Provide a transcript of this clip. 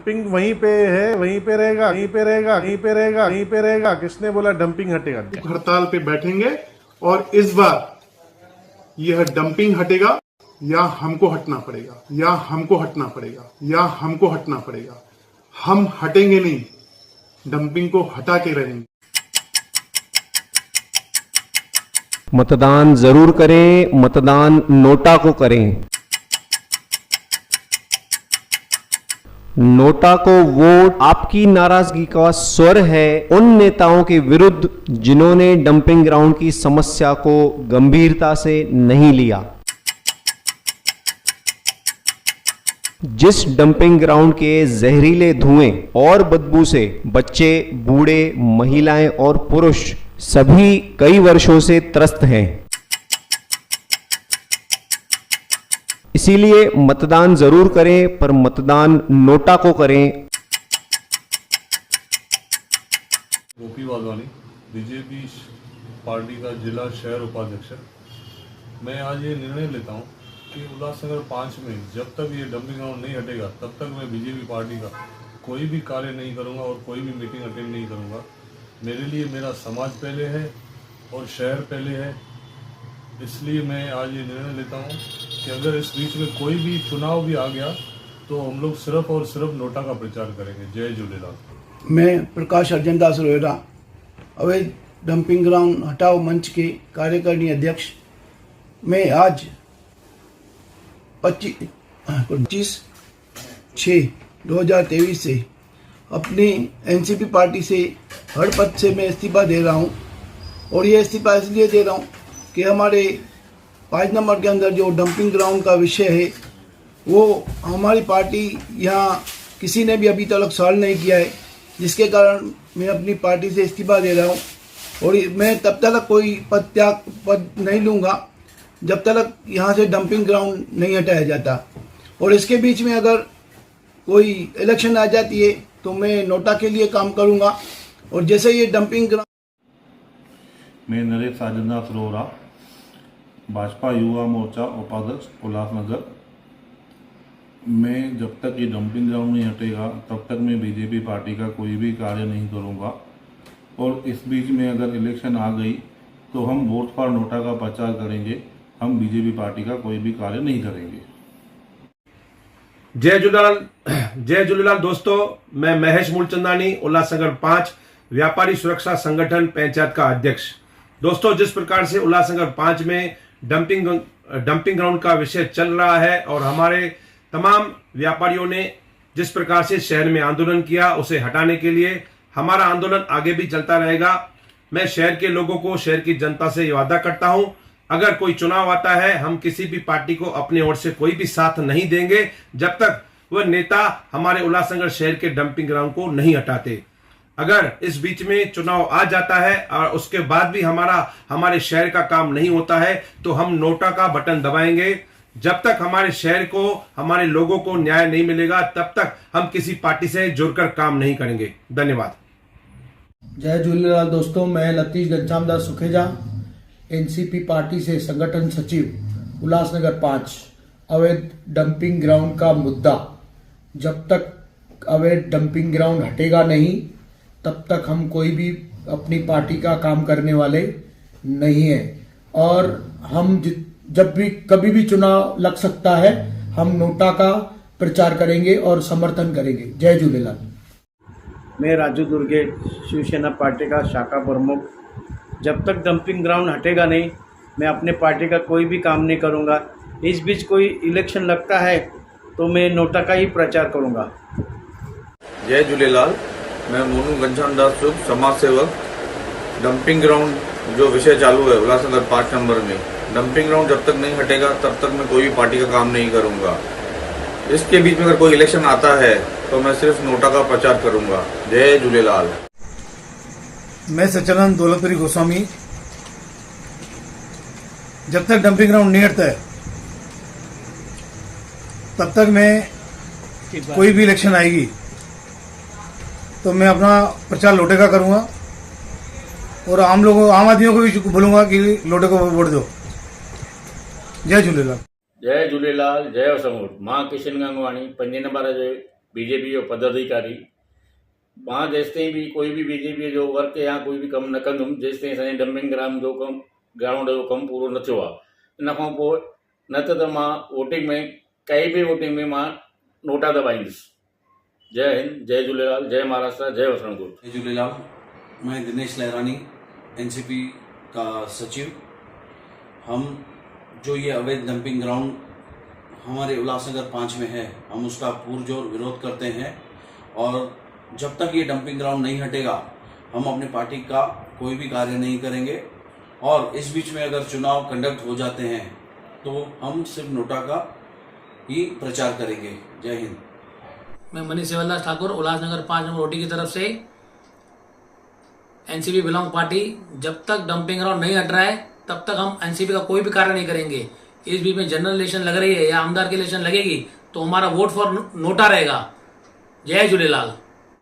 Dumping वहीं पे है, वहीं पे रहेगा, वहीं पे रहेगा, वहीं पे रहेगा, वहीं पे रहेगा। किसने बोला डंपिंग हटेगा? हड़ताल पे बैठेंगे और इस बार यह डंपिंग हटेगा या हमको हटना पड़ेगा, या हमको हटना पड़ेगा, या हमको हटना पड़ेगा। हम हटेंगे नहीं, डंपिंग को हटा के रहेंगे। मतदान जरूर करें, मतदान नोटा को करें। नोटा को वोट आपकी नाराजगी का स्वर है उन नेताओं के विरुद्ध जिन्होंने डंपिंग ग्राउंड की समस्या को गंभीरता से नहीं लिया। जिस डंपिंग ग्राउंड के जहरीले धुएं और बदबू से बच्चे, बूढ़े, महिलाएं और पुरुष सभी कई वर्षों से त्रस्त हैं, इसीलिए मतदान जरूर करें, पर मतदान नोटा को करें। गोपी वाधवानी, बीजेपी पार्टी का जिला शहर उपाध्यक्ष। मैं आज ये निर्णय लेता हूँ कि उल्लासनगर 5 में जब तक ये डंपिंग ग्राउंड नहीं हटेगा तब तक मैं बीजेपी पार्टी का कोई भी कार्य नहीं करूँगा और कोई भी मीटिंग अटेंड नहीं करूँगा। मेरे लिए मेरा समाज पहले है और शहर पहले है, इसलिए मैं आज ये निर्णय लेता हूँ कि अगर इस बीच में कोई भी चुनाव भी आ गया तो हम लोग सिर्फ और सिर्फ नोटा का प्रचार करेंगे। जय झूलेलाल। मैं प्रकाश अर्जन दास रोहिरा, अवैध डंपिंग ग्राउंड हटाओ मंच के कार्यकारिणी अध्यक्ष। मैं आज 25/6/2023 से अपनी एनसीपी पार्टी से हर पद से मैं इस्तीफा दे रहा हूं, और ये इस्तीफा इसलिए दे रहा हूं कि हमारे 5 नंबर के अंदर जो डंपिंग ग्राउंड का विषय है वो हमारी पार्टी यहाँ किसी ने भी अभी तक सॉल्व नहीं किया है, जिसके कारण मैं अपनी पार्टी से इस्तीफा दे रहा हूँ। और मैं तब तक कोई पद नहीं लूँगा जब तक यहाँ से डंपिंग ग्राउंड नहीं हटाया जाता। और इसके बीच में अगर कोई इलेक्शन आ जाती है तो मैं नोटा के लिए काम करूँगा। और जैसे ये डंपिंग ग्राउंड, मैं नरेश साजनदास रोहरा, भाजपा युवा मोर्चा उपाध्यक्ष उल्लासनगर। मैं जब तक ये डंपिंग ग्राउंड नहीं हटेगा तब तक मैं बीजेपी पार्टी का कोई भी कार्य नहीं करूंगा। और इस बीच में अगर इलेक्शन आ गई तो हम वोट फॉर नोटा का प्रचार करेंगे, हम बीजेपी पार्टी का कोई भी कार्य नहीं करेंगे। जय झूलेलाल दोस्तों, मैं महेश मूलचंदानी, उल्लासनगर 5 व्यापारी सुरक्षा संगठन पंचायत का अध्यक्ष। दोस्तों, जिस प्रकार से उल्लासनगर 5 में डंपिंग ग्राउंड का विषय चल रहा है और हमारे तमाम व्यापारियों ने जिस प्रकार से शहर में आंदोलन किया, उसे हटाने के लिए हमारा आंदोलन आगे भी चलता रहेगा। मैं शहर के लोगों को, शहर की जनता से ये वादा करता हूं, अगर कोई चुनाव आता है हम किसी भी पार्टी को अपनी ओर से कोई भी साथ नहीं देंगे जब तक वह नेता हमारे उल्लासनगर शहर के डंपिंग ग्राउंड को नहीं हटाते। अगर इस बीच में चुनाव आ जाता है और उसके बाद भी हमारे शहर का काम नहीं होता है तो हम नोटा का बटन दबाएंगे। जब तक हमारे शहर को, हमारे लोगों को न्याय नहीं मिलेगा तब तक हम किसी पार्टी से जुड़कर काम नहीं करेंगे। धन्यवाद। जय झूलेलाल दोस्तों, मैं लतीश घनश्याम दास सुखेजा, एनसीपी पार्टी से संगठन सचिव उल्लासनगर 5। अवैध डंपिंग ग्राउंड का मुद्दा, जब तक अवैध डंपिंग ग्राउंड हटेगा नहीं तब तक हम कोई भी अपनी पार्टी का काम करने वाले नहीं हैं। और हम जब भी कभी भी चुनाव लग सकता है हम नोटा का प्रचार करेंगे और समर्थन करेंगे। जय झूलेलाल। मैं राजू दुर्गे, शिवसेना पार्टी का शाखा प्रमुख। जब तक डंपिंग ग्राउंड हटेगा नहीं मैं अपने पार्टी का कोई भी काम नहीं करूंगा। इस बीच कोई इलेक्शन लगता है तो मैं नोटा का ही प्रचार करूंगा। जय झूलेलाल, मैं मोनू घनश्याम दास सुख, समाज सेवक। डंपिंग ग्राउंड जो विषय चालू है उल्लासनगर 5 नंबर में, डंपिंग ग्राउंड जब तक नहीं हटेगा तब तक मैं कोई भी पार्टी का काम नहीं करूंगा। इसके बीच में अगर कोई इलेक्शन आता है तो मैं सिर्फ नोटा का प्रचार करूंगा। जय झूलेलाल। मैं सच्चिदानंद दौलतपुरी गोस्वामी, जब तक डंपिंग ग्राउंड नहीं हटता है तब तक मैं कोई भी इलेक्शन आएगी तो मैं अपना प्रचार लोटे का करूंगा और आम आदमियों को भी बोलूंगा कि लोटे को वोट दो। जय झूलेलाल। जय झूलेलाल, जय समूर। मां किशन गंगवाणी, 5 नंबर जे बीजेपी जो पदाधिकारी वहाँ जेसिताईं भी कोई भी बीजेपी जो वर्क या कोई भी कमु न कंदुमि जेसिताईं असांजे डंपिंग ग्राउंड जो कमु पूरो न थियो आहे। इन खां पोइ न त मां वोटिंग में काई बि वोटिंग में मां नोटा दबाईंदुसि। जय हिंद, जय झूलेलाल, जय महाराष्ट्र, जय वसणकोट। जय झूलेलाल। मैं दिनेश लहरानी, एनसीपी का सचिव। हम जो ये अवैध डंपिंग ग्राउंड हमारे उल्लासनगर 5 में है, हम उसका पुरजोर विरोध करते हैं और जब तक ये डंपिंग ग्राउंड नहीं हटेगा हम अपनी पार्टी का कोई भी कार्य नहीं करेंगे। और इस बीच में अगर चुनाव कंडक्ट हो जाते हैं तो हम सिर्फ नोटा का ही प्रचार करेंगे। जय हिंद। मैं मनीष सेवलदास ठाकुर, उल्लासनगर 5 नंबर रोटी की तरफ से एनसीपी बिलोंग पार्टी। जब तक डंपिंग ग्राउंड नहीं हट रहा है तब तक हम एनसीपी का कोई भी कार्य नहीं करेंगे। इस बीच में जनरल इलेक्शन लग रही है या आमदार की इलेक्शन लगेगी तो हमारा वोट फॉर नोटा रहेगा। जय झूलेलाल।